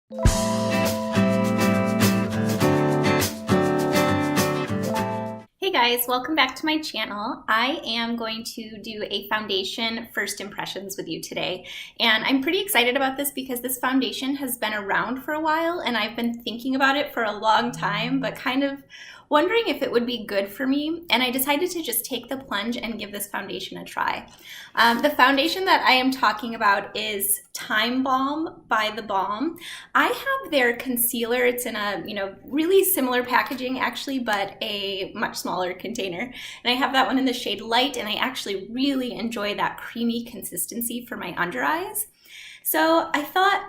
Hey guys, welcome back to my channel. I am going to do a foundation first impressions with you today. And I'm pretty excited about this because this foundation has been around for a while and I've been thinking about it for a long time, but kind of wondering if it would be good for me. And I decided to just take the plunge and give this foundation a try. The foundation that I am talking about is timeBalm by theBalm. I have their concealer. It's in a really similar packaging actually, but a much smaller container. And I have that one in the shade Light, and I actually really enjoy that creamy consistency for my under eyes. So I thought,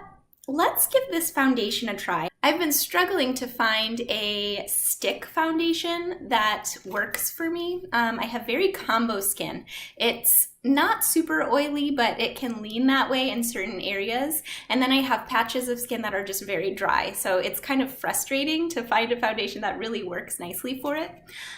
let's give this foundation a try. I've been struggling to find a stick foundation that works for me. I have very combo skin. It's not super oily, but it can lean that way in certain areas. And then I have patches of skin that are just very dry. So it's kind of frustrating to find a foundation that really works nicely for it.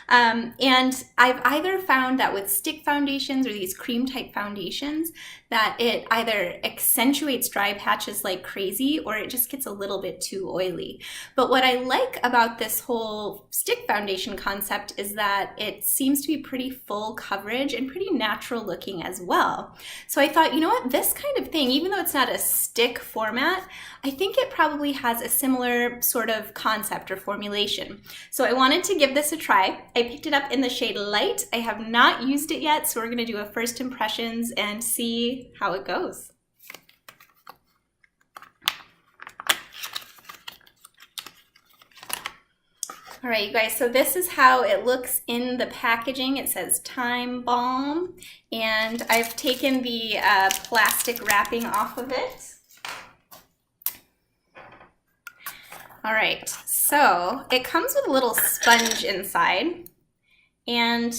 And I've either found that with stick foundations or these cream type foundations that it either accentuates dry patches like crazy or it just gets a little bit too oily. But what I like about this whole stick foundation concept is that it seems to be pretty full coverage and pretty natural looking as well. So I thought, you know what, this kind of thing, even though it's not a stick format, I think it probably has a similar sort of concept or formulation. So I wanted to give this a try. I picked it up in the shade Light. I have not used it yet, so we're gonna do a first impressions and see how it goes. All right, you guys, so this is how it looks in the packaging. It says timeBalm, and I've taken the plastic wrapping off of it. All right, so it comes with a little sponge inside, and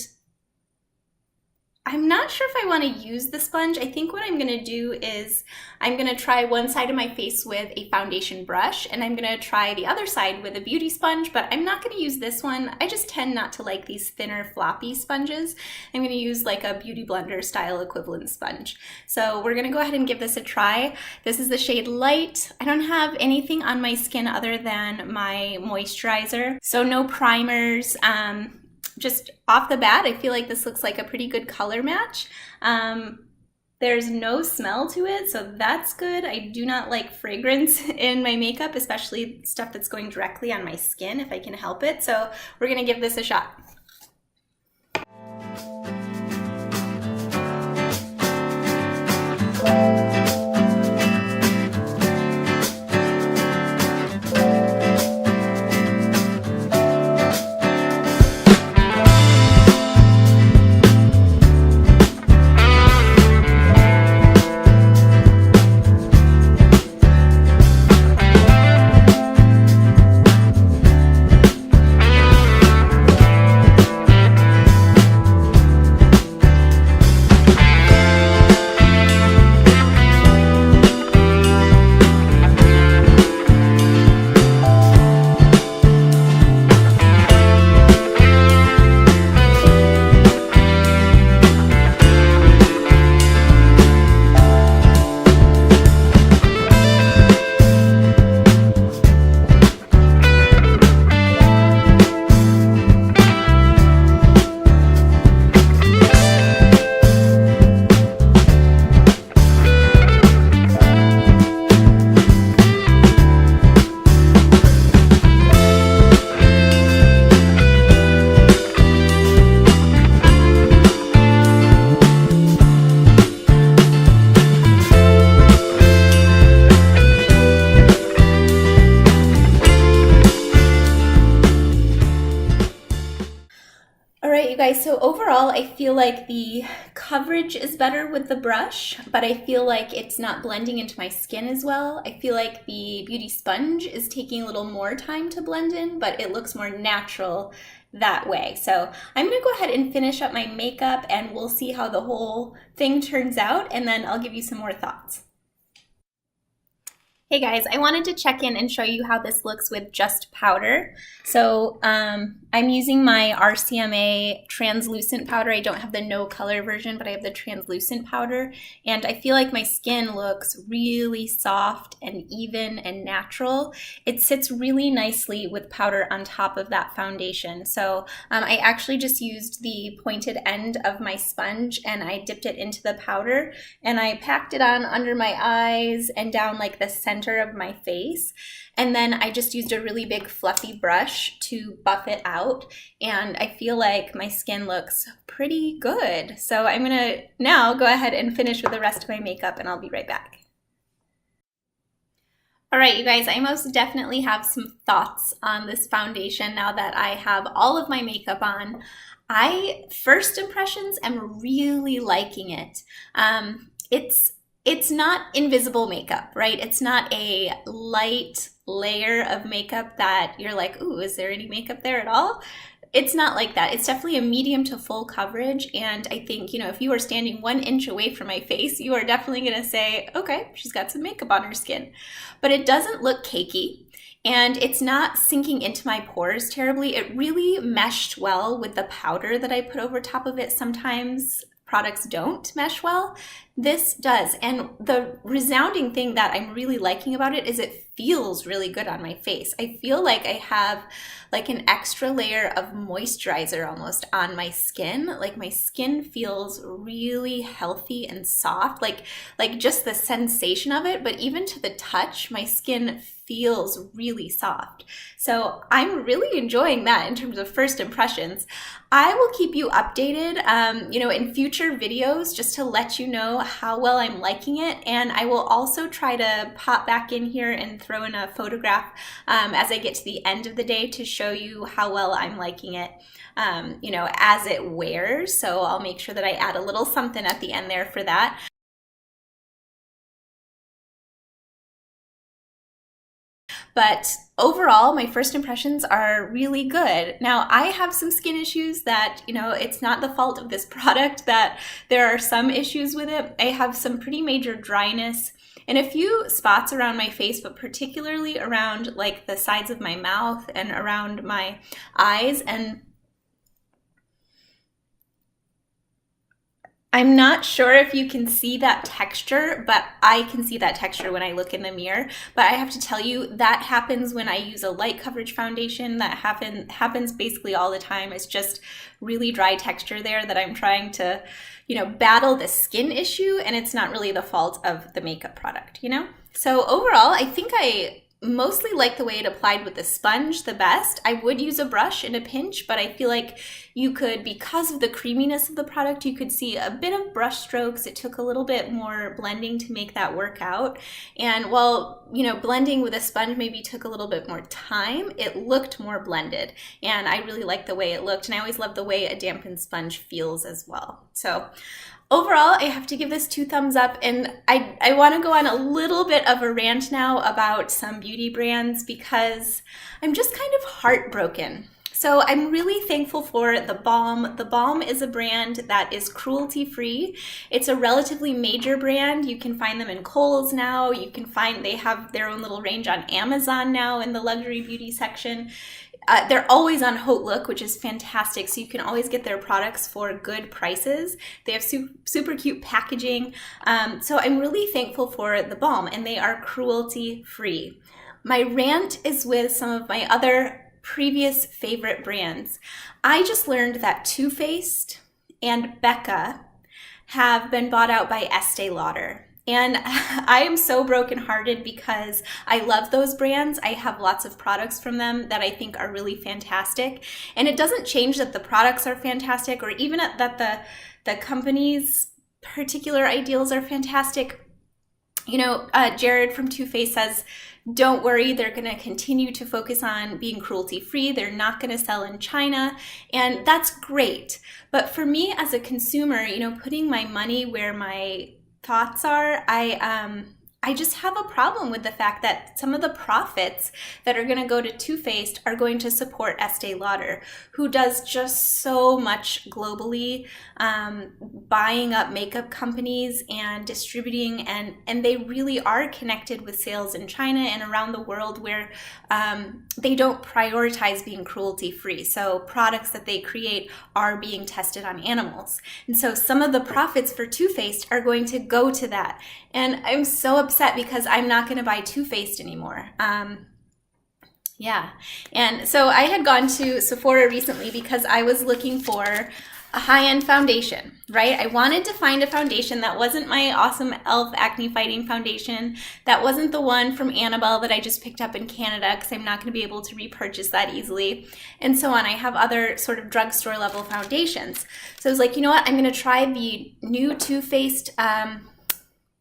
I'm not sure if I want to use the sponge. I think what I'm going to do is I'm going to try one side of my face with a foundation brush, and I'm going to try the other side with a beauty sponge, but I'm not going to use this one. I just tend not to like these thinner floppy sponges. I'm going to use like a beauty blender style equivalent sponge. So we're going to go ahead and give this a try. This is the shade Light. I don't have anything on my skin other than my moisturizer, so no primers. Just off the bat, I feel like this looks like a pretty good color match. There's no smell to it, so that's good. I do not like fragrance in my makeup, especially stuff that's going directly on my skin if I can help it. So we're gonna give this a shot. Guys, so overall I feel like the coverage is better with the brush, but I feel like it's not blending into my skin as well. I feel like the beauty sponge is taking a little more time to blend in, but it looks more natural that way. So I'm gonna go ahead and finish up my makeup and we'll see how the whole thing turns out, and then I'll give you some more thoughts. Hey guys, I wanted to check in and show you how this looks with just powder. So I'm using my RCMA translucent powder. I don't have the no color version, but I have the translucent powder. And I feel like my skin looks really soft and even and natural. It sits really nicely with powder on top of that foundation. So I actually just used the pointed end of my sponge and I dipped it into the powder and I packed it on under my eyes and down like the center of my face, and then I just used a really big fluffy brush to buff it out, and I feel like my skin looks pretty good. So I'm gonna now go ahead and finish with the rest of my makeup and I'll be right back. All right, you guys, I most definitely have some thoughts on this foundation now that I have all of my makeup on. First impressions, am really liking it. It's not invisible makeup, right? It's not a light layer of makeup that you're like, ooh, is there any makeup there at all? It's not like that. It's definitely a medium to full coverage. And I think, if you are standing 1 inch away from my face, you are definitely gonna say, okay, she's got some makeup on her skin. But it doesn't look cakey. And it's not sinking into my pores terribly. It really meshed well with the powder that I put over top of it. Sometimes products don't mesh well. This does. And the resounding thing that I'm really liking about it is it feels really good on my face. I feel like I have like an extra layer of moisturizer almost on my skin. Like my skin feels really healthy and soft, like just the sensation of it, but even to the touch, my skin feels really soft. So I'm really enjoying that in terms of first impressions. I will keep you updated, in future videos just to let you know how well I'm liking it. And I will also try to pop back in here and throw in a photograph as I get to the end of the day to show you how well I'm liking it, as it wears. So I'll make sure that I add a little something at the end there for that. But overall, my first impressions are really good. Now, I have some skin issues that, it's not the fault of this product that there are some issues with it. I have some pretty major dryness in a few spots around my face, but particularly around like the sides of my mouth and around my eyes. And I'm not sure if you can see that texture, but I can see that texture when I look in the mirror. But I have to tell you, that happens when I use a light coverage foundation. That happens basically all the time. It's just really dry texture there that I'm trying to, battle the skin issue, and it's not really the fault of the makeup product, So overall, I think I mostly like the way it applied with the sponge the best. I would use a brush in a pinch, but I feel like you could, because of the creaminess of the product, you could see a bit of brush strokes. It took a little bit more blending to make that work out. And while, blending with a sponge maybe took a little bit more time, it looked more blended. And I really like the way it looked. And I always love the way a dampened sponge feels as well. So overall, I have to give this 2 thumbs up, and I want to go on a little bit of a rant now about some beauty brands because I'm just kind of heartbroken. So I'm really thankful for theBalm. theBalm is a brand that is cruelty-free. It's a relatively major brand. You can find them in Kohl's now. They have their own little range on Amazon now in the luxury beauty section. They're always on Haute Look, which is fantastic. So you can always get their products for good prices. They have super cute packaging. So I'm really thankful for theBalm, and they are cruelty-free. My rant is with some of my other previous favorite brands. I just learned that Too Faced and Becca have been bought out by Estee Lauder. And I am so brokenhearted because I love those brands. I have lots of products from them that I think are really fantastic. And it doesn't change that the products are fantastic or even that the company's particular ideals are fantastic. Jared from Too Faced says, don't worry, they're going to continue to focus on being cruelty-free. They're not going to sell in China, and that's great. But for me as a consumer, putting my money where my thoughts are, I just have a problem with the fact that some of the profits that are going to go to Too Faced are going to support Estee Lauder, who does just so much globally, buying up makeup companies and distributing, and they really are connected with sales in China and around the world where they don't prioritize being cruelty-free. So products that they create are being tested on animals. And so some of the profits for Too Faced are going to go to that. And I'm so upset because I'm not going to buy Too Faced anymore. Yeah. And so I had gone to Sephora recently because I was looking for a high-end foundation, right? I wanted to find a foundation that wasn't my awesome e.l.f. acne fighting foundation, that wasn't the one from Annabelle that I just picked up in Canada because I'm not going to be able to repurchase that easily, and so on. I have other sort of drugstore level foundations. So I was like, you know what? I'm going to try the new Too Faced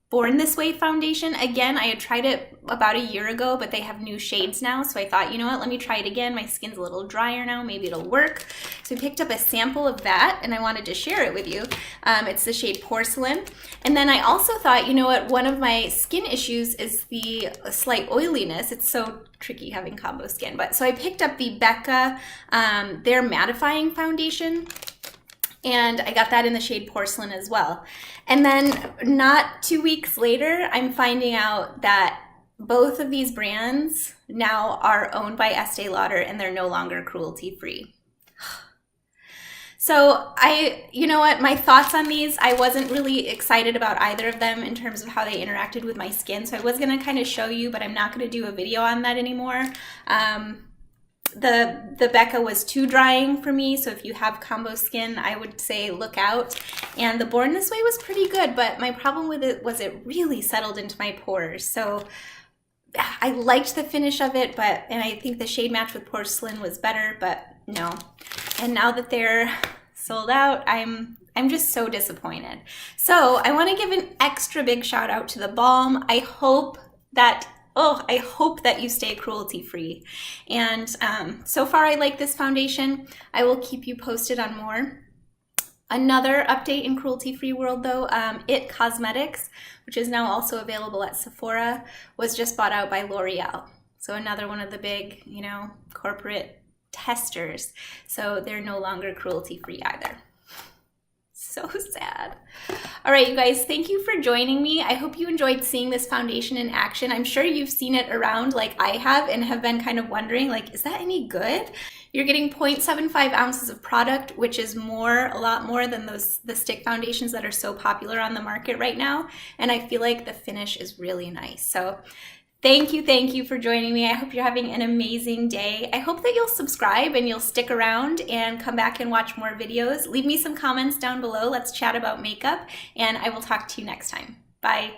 Born This Way foundation. Again, I had tried it about a year ago, but they have new shades now. So I thought, you know what, let me try it again. My skin's a little drier now, maybe it'll work. So I picked up a sample of that and I wanted to share it with you. It's the shade Porcelain. And then I also thought, you know what, one of my skin issues is the slight oiliness. It's so tricky having combo skin. But so I picked up the Becca, their mattifying foundation. And I got that in the shade Porcelain as well. And then not 2 weeks later, I'm finding out that both of these brands now are owned by Estee Lauder and they're no longer cruelty-free. So you know what, my thoughts on these, I wasn't really excited about either of them in terms of how they interacted with my skin. So I was gonna kind of show you, but I'm not gonna do a video on that anymore. The Becca was too drying for me, so if you have combo skin, I would say look out. And the Born This Way was pretty good, but my problem with it was it really settled into my pores. So I liked the finish of it, and I think the shade match with Porcelain was better, but no. And now that they're sold out, I'm just so disappointed. So I want to give an extra big shout out to theBalm. I hope that you stay cruelty-free. And so far I like this foundation. I will keep you posted on more. Another update in cruelty-free world though, It Cosmetics, which is now also available at Sephora, was just bought out by L'Oreal. So another one of the big, you know, corporate testers. So they're no longer cruelty-free either. So sad. All right, you guys, thank you for joining me. I hope you enjoyed seeing this foundation in action. I'm sure you've seen it around like I have and have been kind of wondering, like, is that any good? You're getting 0.75 ounces of product, which is a lot more than the stick foundations that are so popular on the market right now. And I feel like the finish is really nice. So thank you for joining me. I hope you're having an amazing day. I hope that you'll subscribe and you'll stick around and come back and watch more videos. Leave me some comments down below. Let's chat about makeup, and I will talk to you next time. Bye.